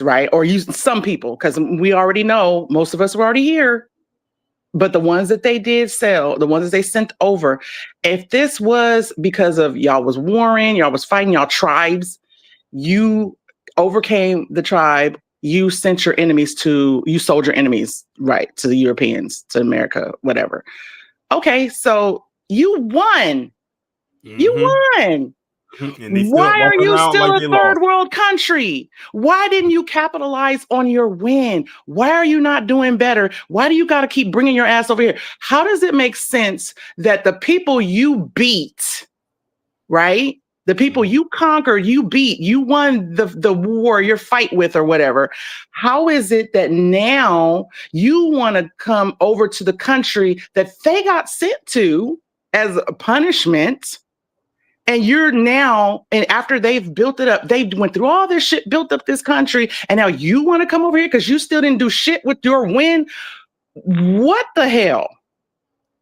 right? Or some people, because we already know most of us were already here. But the ones that they did sell, the ones that they sent over, if this was because of y'all was warring, y'all was fighting, y'all tribes, you overcame the tribe, you sent your enemies you sold your enemies, right, to the Europeans, to America, whatever. Okay, so you won. You won. And Why are you still like a third world country? Why didn't you capitalize on your win? Why are you not doing better? Why do you got to keep bringing your ass over here? How does it make sense that the people you beat, right? The people you conquered, you beat, you won the war, your fight with or whatever. How is it that now you want to come over to the country that they got sent to as a punishment? And you're now, and after they've built it up, they went through all this shit, built up this country, and now you want to come over here because you still didn't do shit with your win? What the hell?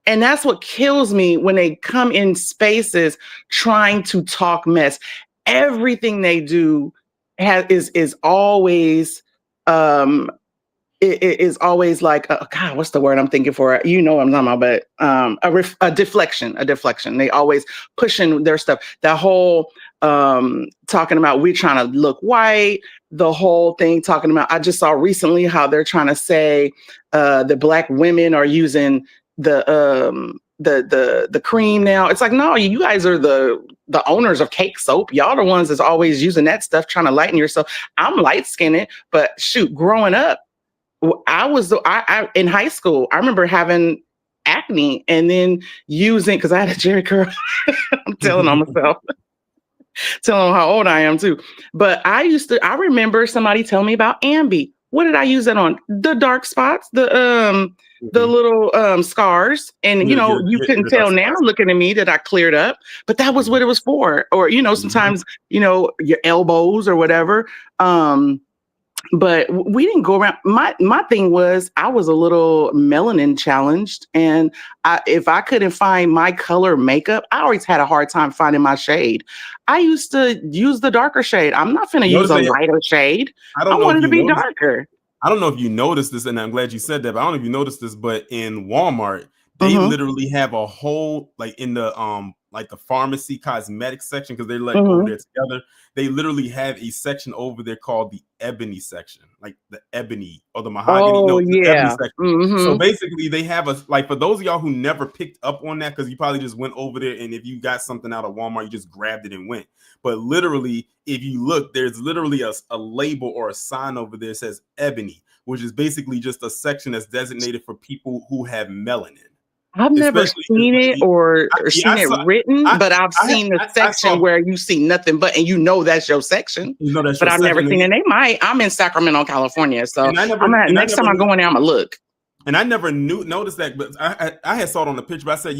And that's what kills me when they come in spaces trying to talk mess. Everything they do is always it is always like, God, what's the word I'm thinking for? You know what I'm talking about, but a deflection. They always pushing their stuff. That whole talking about we're trying to look white, the whole thing talking about, I just saw recently how they're trying to say the Black women are using the cream now. It's like, no, you guys are the owners of cake soap. Y'all the ones that's always using that stuff, trying to lighten yourself. I'm light-skinned, but shoot, growing up, I in high school, I remember having acne and then using, because I had a Jerry curl. I'm telling on myself, telling them how old I am too. But I remember somebody telling me about Ambi. What did I use that on? The dark spots, the little scars. And you couldn't tell now looking at me that I cleared up, but that was what it was for. Or, sometimes, your elbows or whatever. But we didn't go around. My thing was I was a little melanin challenged. And if I couldn't find my color makeup, I always had a hard time finding my shade. I used to use the darker shade. I'm not going to use a lighter shade. I wanted to be darker. I don't know if you noticed this, and I'm glad you said that, but I don't know if you noticed this, but in Walmart, they literally have a whole, like in the like the pharmacy cosmetic section, because they're like over there together. They literally have a section over there called the ebony section, like the ebony or the mahogany. The ebony section. So basically, they have for those of y'all who never picked up on that, because you probably just went over there, and if you got something out of Walmart, you just grabbed it and went. But literally, if you look, there's literally a label or a sign over there that says ebony, which is basically just a section that's designated for people who have melanin. I've never seen it or seen it written, but I've seen the section where you see nothing but, and that's your section. But I've never seen it. They might. I'm in Sacramento, California, so next time I go in there, I'm gonna look. And I never noticed that, but I had saw it on the picture. But I said,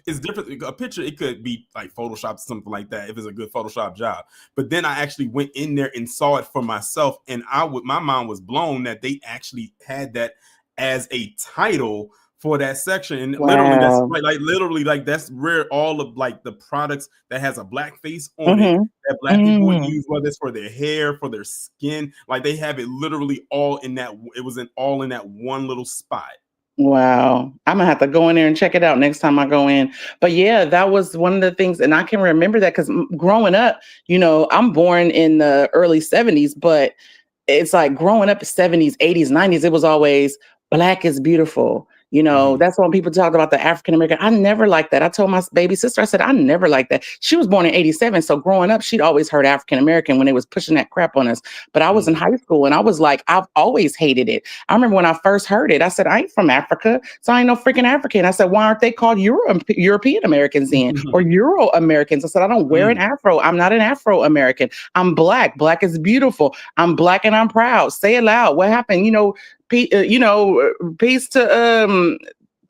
it's different. A picture, it could be like Photoshop or something like that if it's a good Photoshop job. But then I actually went in there and saw it for myself, and my mind was blown that they actually had that as a title for that section. And literally that's where all of like the products that has a black face on it that Black people use, whether it's for their hair, for their skin, like they have it literally all in that. It was all in that one little spot. Wow. I'm gonna have to go in there and check it out next time I go in. But yeah, that was one of the things, and I can remember that because growing up, I'm born in the early 70s, but it's like growing up in 70s, 80s, 90s, it was always Black is beautiful. That's when people talk about the African American. I never liked that. I told my baby sister, I said, I never liked that. She was born in 87. So growing up, she'd always heard African American when they was pushing that crap on us. But I was in high school and I was like, I've always hated it. I remember when I first heard it, I said, I ain't from Africa. So I ain't no freaking African. I said, why aren't they called European Americans then? Or Euro Americans? I said, I don't wear an Afro. I'm not an Afro American. I'm Black. Black is beautiful. I'm Black and I'm proud. Say it loud. What happened? Peace to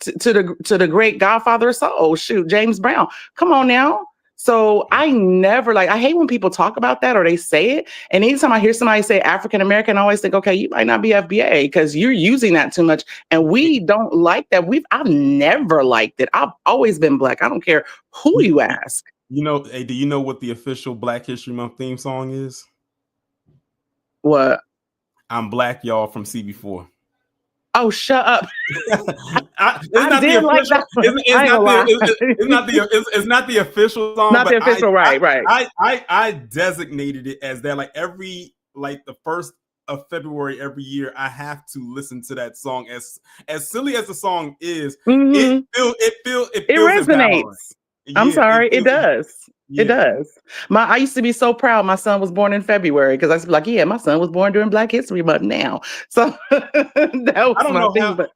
the great Godfather of Soul. Shoot, James Brown. Come on now. So I never I hate when people talk about that or they say it. And anytime I hear somebody say African American, I always think, okay, you might not be FBA because you're using that too much. And we don't like that. I've never liked it. I've always been Black. I don't care who you ask. Hey, do you know what the official Black History Month theme song is? What? I'm Blacc, y'all, from CB4. Oh, shut up. It's not the official. It's not the official song. Not the official, right. I designated it as that. Like the 1st of February every year, I have to listen to that song. As silly as the song is, it resonates. I'm sorry, it does. Yeah. It does. I used to be so proud my son was born in February because I was like, yeah, my son was born during Black History Month now. So that was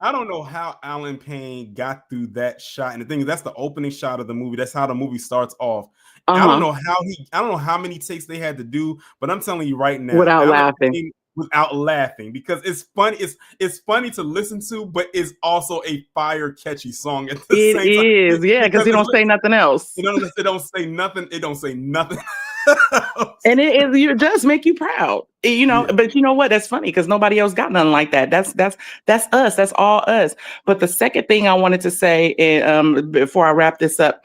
I don't know how Alan Payne got through that shot. And the thing is, that's the opening shot of the movie. That's how the movie starts off. I don't know how many takes they had to do, but I'm telling you right now, without laughing, because it's funny. It's funny to listen to, but it's also a fire catchy song at the same time. It is, yeah, because you don't say nothing else. It don't say nothing. It don't say nothing. And it does make you proud, you know. Yeah. But you know what? That's funny because nobody else got nothing like that. That's us. That's all us. But the second thing I wanted to say, before I wrap this up,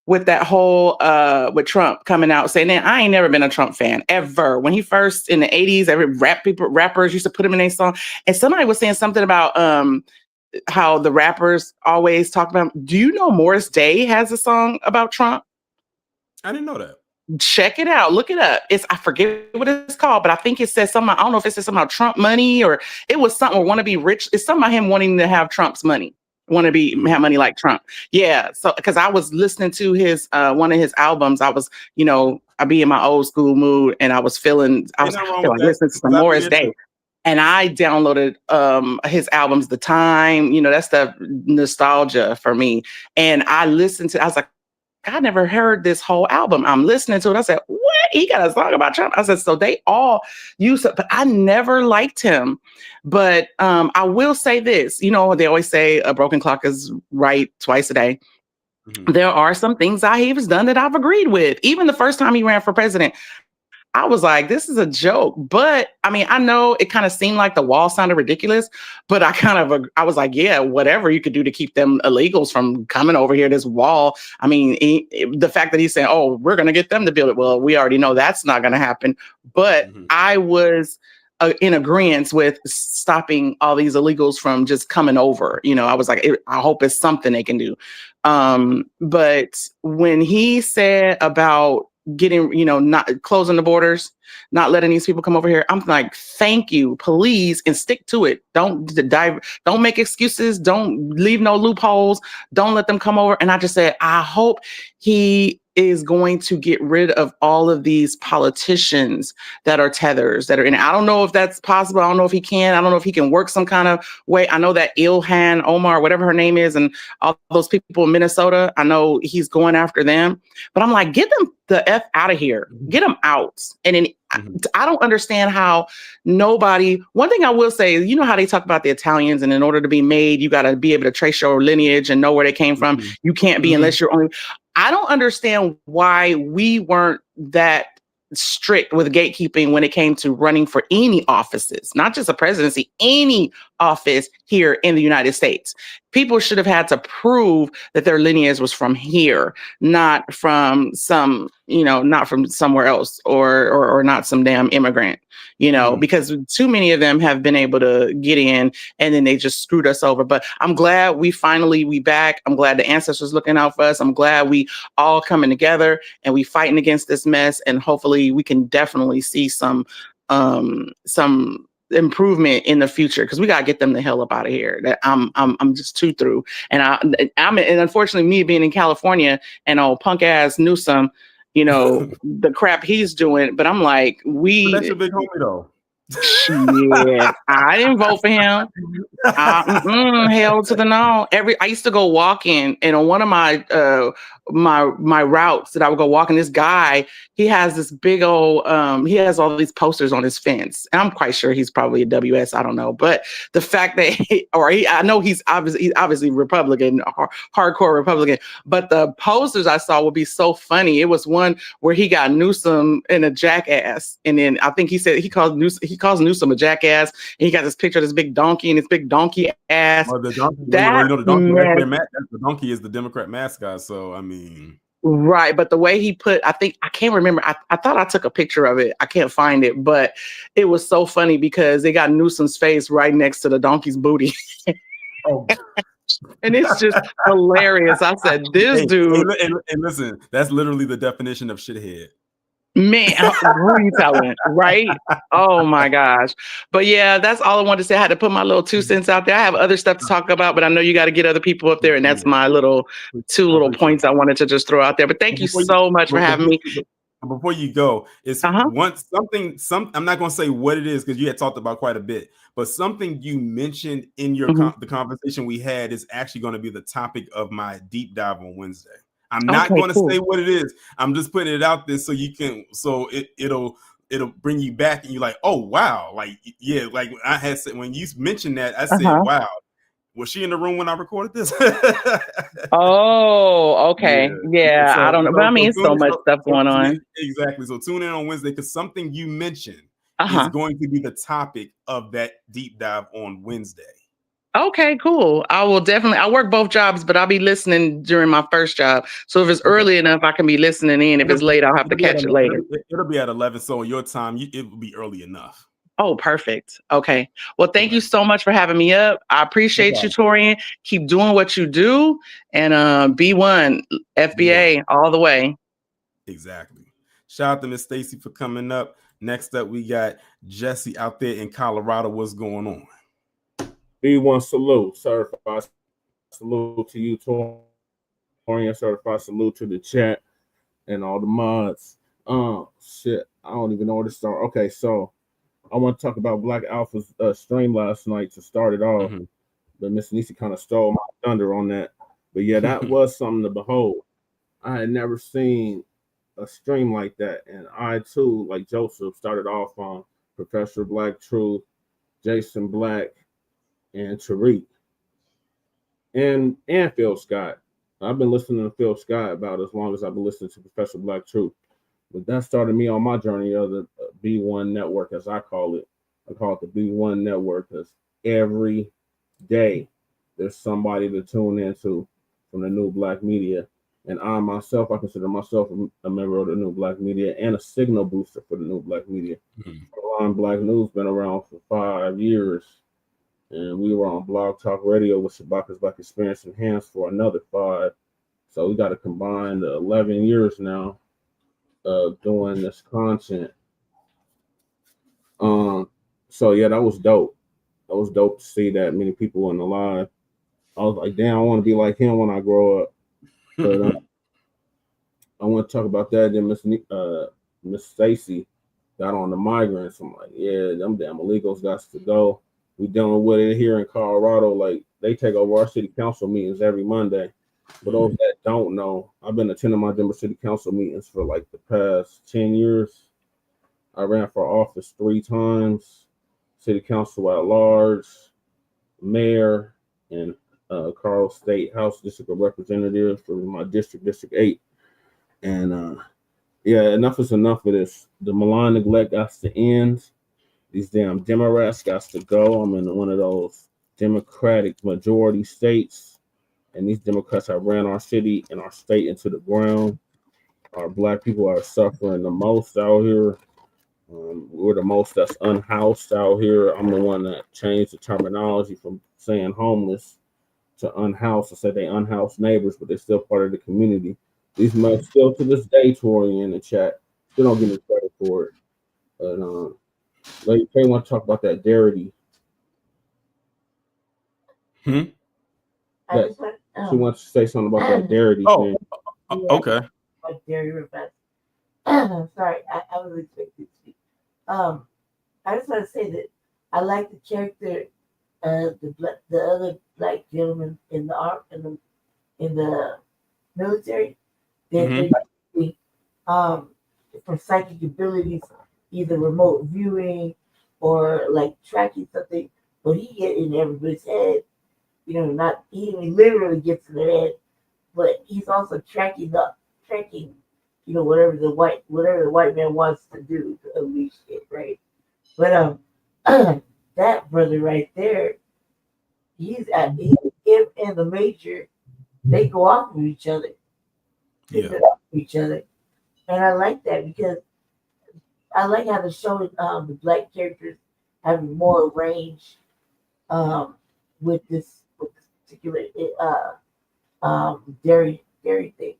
with that whole with Trump coming out saying that I ain't never been a Trump fan ever. When he first in the 80s, every rappers used to put him in their song. And somebody was saying something about how the rappers always talk about him. Do you know Morris Day has a song about Trump? I didn't know that. Check it out. Look it up. I forget what it's called, but I think it says something. I don't know if it says something about Trump money or it was something or want to be rich. It's something about him wanting to have Trump's money. Want to have money like Trump. Yeah. So, because I was listening to his one of his albums, I was, I be in my old school mood and I was feeling like listening to some Morris Day. And I downloaded his albums, The Time, that stuff, nostalgia for me. And I listened to, I was like, I never heard this whole album. I'm listening to it. I said, what? He got a song about Trump. I said, so they all use it, but I never liked him. But I will say this, they always say a broken clock is right twice a day. Mm-hmm. There are some things he has done that I've agreed with. Even the first time he ran for president, I was like, this is a joke. But I mean, I know it kind of seemed like the wall sounded ridiculous, but I was like, yeah, whatever you could do to keep them illegals from coming over here, this wall. I mean, the fact that he's saying, oh, we're going to get them to build it. Well, we already know that's not going to happen. But I was in agreement with stopping all these illegals from just coming over. I was like, I hope it's something they can do. But when he said about getting, not closing the borders, not letting these people come over here, I'm like, thank you, please, and stick to it. Don't make excuses. Don't leave no loopholes. Don't let them come over. And I just said, I hope he is going to get rid of all of these politicians that are tethers and I don't know if that's possible. I don't know if he can. I don't know if he can work some kind of way. I know that Ilhan Omar, whatever her name is, and all those people in Minnesota, I know he's going after them, but I'm like, get them the F out of here, get them out. And then I don't understand how one thing I will say is, how they talk about the Italians, and in order to be made, you got to be able to trace your lineage and know where they came from. You can't be unless you're only. I don't understand why we weren't that strict with gatekeeping when it came to running for any offices, not just a presidency, any office here in the United States. People should have had to prove that their lineage was from here, not from not from somewhere else or not some damn immigrant, because too many of them have been able to get in and then they just screwed us over. But I'm glad we back. I'm glad the ancestors looking out for us. I'm glad we all coming together and we fighting against this mess. And hopefully we can definitely see some improvement in the future, because we got to get them the hell up out of here. That I'm just too through. And and unfortunately, me being in California and old punk ass Newsom, the crap he's doing. But I'm like, but that's your big homie though. Yeah, I didn't vote for him. Hell to the no. I used to go walking, and on one of my my routes that I would go walking, this guy, he has this big old he has all these posters on his fence, and I'm quite sure he's probably a WS. I don't know, but the fact that I know he's obviously Republican, hardcore Republican, but the posters I saw would be so funny. It was one where he got Newsom in a jackass, and then I think he said he calls Newsom a jackass, and he got this picture of this big donkey and this big donkey ass. Well, the donkey, the donkey is the Democrat mascot. So I mean, Right. But the way he put, I can't remember. I thought I took a picture of it. I can't find it, but it was so funny because they got Newsom's face right next to the donkey's booty. Oh. And it's just hilarious. I said, this dude. And listen, that's literally the definition of shithead. Man, who are you telling? Right? Oh my gosh. But yeah, that's all I wanted to say. I had to put my little 2 cents out there. I have other stuff to talk about, but I know you got to get other people up there. And that's my two little points I wanted to just throw out there. But thank you so much for having me. Before you go, it's I'm not going to say what it is because you had talked about quite a bit, but something you mentioned in your the conversation we had is actually going to be the topic of my deep dive on Wednesday. I'm not going to say what it is. I'm just putting it out there so you can, it'll bring you back and you're like, oh wow, like yeah, like I had said when you mentioned that, I said, wow, was she in the room when I recorded this? Oh, okay, yeah. So, I don't know, but I mean, so much stuff going on. Exactly. So tune in on Wednesday because something you mentioned is going to be the topic of that deep dive on Wednesday. Okay, cool. I will definitely. I work both jobs, but I'll be listening during my first job. So if it's early enough, I can be listening in. If it's late, I'll have to catch it later. It'll be at 11, so your time, it will be early enough. Oh, perfect. Okay. Well, thank you so much for having me up. I appreciate you, Torian. Keep doing what you do, and B1 FBA all the way. Exactly. Shout out to Miss Stacy for coming up. Next up, we got Jesse out there in Colorado. What's going on? B1 salute, certified salute to you, Torian, certified salute to the chat and all the mods. Shit, I don't even know where to start. Okay, so I want to talk about Black Alpha's stream last night to start it off, but Miss Nisi kind of stole my thunder on that. But yeah, that was something to behold. I had never seen a stream like that, and I too, like Joseph, started off on Professor Black Truth, Jason Black, and Tariq, and Phil Scott. I've been listening to Phil Scott about as long as I've been listening to Professor Black Truth. But that started me on my journey of the B1 network, as I call it. I call it the B1 network because every day there's somebody to tune into from the new Blacc Media. And I myself, I consider myself a member of the new Blacc Media and a signal booster for the new Blacc Media. Line Blacc News been around for 5 years. And we were on Blogtalk Radio with Shabaka's Black Experience Enhanced for another 5. So we got a combined 11 years now of doing this content. So yeah, that was dope. That was dope to see that many people in the live. I was like, damn, I want to be like him when I grow up. But I want to talk about that. Then Miss Stacy got on the migrants. I'm like, yeah, them damn illegals got to go. We dealing with it here in Colorado. Like, they take over our city council meetings every Monday. For those that don't know, I've been attending my Denver City Council meetings for like the past 10 years. I ran for office 3 times, city council at large, mayor, and Carl State House District of Representatives for my district, District 8. And yeah, enough is enough of this. The malign neglect got to end. These damn Democrats got to go. I'm in one of those Democratic majority states, and these Democrats have ran our city and our state into the ground. Our Black people are suffering the most out here. We're the most that's unhoused out here. I'm the one that changed the terminology from saying homeless to unhoused. I said they unhoused neighbors, but they're still part of the community. These men still to this day, Tori, in the chat, they don't give me credit for it. But Lady K want to talk about that Darity. She wants to say something about that Darity thing. Okay. Like Darry Rivette. Sorry, I was expecting to speak. I just want to say that I like the character of the other Black gentleman in the military. They for psychic abilities, either remote viewing or like tracking something, but he get in everybody's head. You know, he literally gets in their head, but he's also tracking, you know, whatever the white man wants to do to unleash it, right? But that brother right there, him and the major, they go off of each other. pick it up each other. And I like that because I like how the show, the black characters having more range with this particular dairy thing.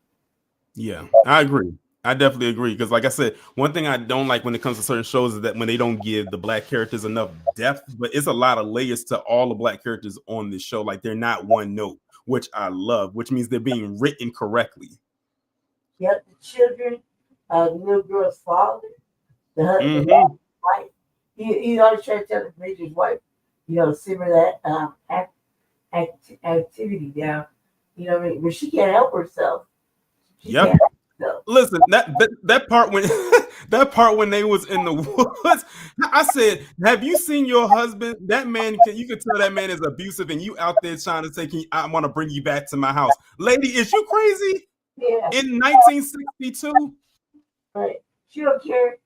Yeah, I agree. I definitely agree because, like I said, one thing I don't like when it comes to certain shows is that when they don't give the black characters enough depth, but it's a lot of layers to all the black characters on this show. Like they're not one note, which I love, which means they're being written correctly. Yep, the children, the little girl's father, the husband, wife. He always trying to tell the major's wife, simmer that activity down. But she can't help herself. Yep. Listen, that part when that part when they was in the woods, I said, "Have you seen your husband? That man, you can tell that man is abusive, and you out there trying to say, I want to bring you back to my house, lady. Is you crazy? Yeah. In 1962, right? She don't care.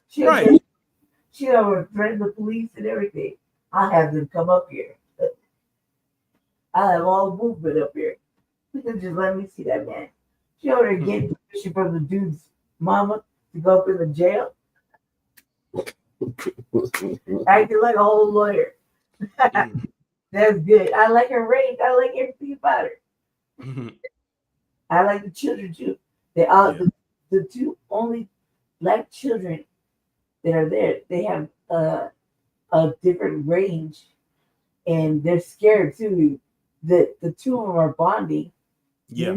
She don't threaten the police and everything. I'll have them come up here. I'll have all the movement up here. Just let me see that man. She over there getting permission from the dude's mama to go up in the jail. Acting like a whole lawyer. That's good. I like her range. I like everything about her. I like the children too. They all the two only black children that are there. They have a different range, and they're scared too. The two of them are bonding. Yeah.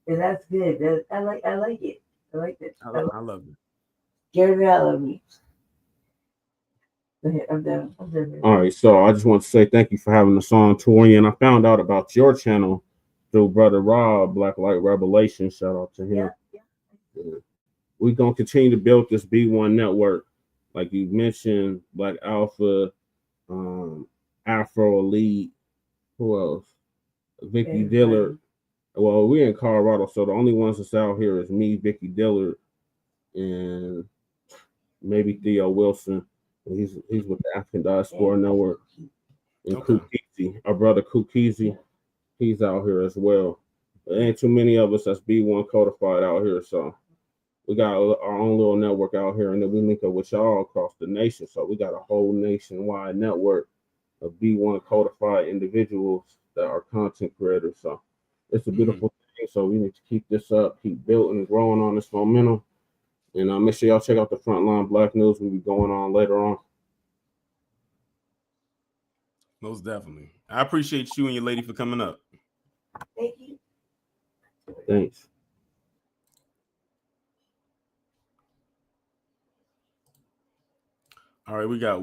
And that's good. I like it. I like that. I love it. Scared the hell out of me. Go ahead. I'm done. All right. So I just want to say thank you for having us on, Tori. And I found out about your channel through Brother Rob, Black Light Revelation. Shout out to him. Yeah. We're going to continue to build this B1 network. Like you mentioned, Black Alpha, Afro Elite. Who else? Vicky Dillard. Well, we're in Colorado, so the only ones that's out here is me, Vicky Dillard, and maybe Theo Wilson. He's with the African Diaspora Network. And Kukizi, our brother Kukizi, he's out here as well. There ain't too many of us that's B1 codified out here, so we got our own little network out here, and then we link up with y'all across the nation. So we got a whole nationwide network of B1 codified individuals that are content creators. So it's a beautiful thing. So we need to keep this up, keep building and growing on this momentum. And make sure y'all check out the Frontline Black News. We'll be going on later on. Most definitely. I appreciate you and your lady for coming up. Thank you. Thanks. All right, we got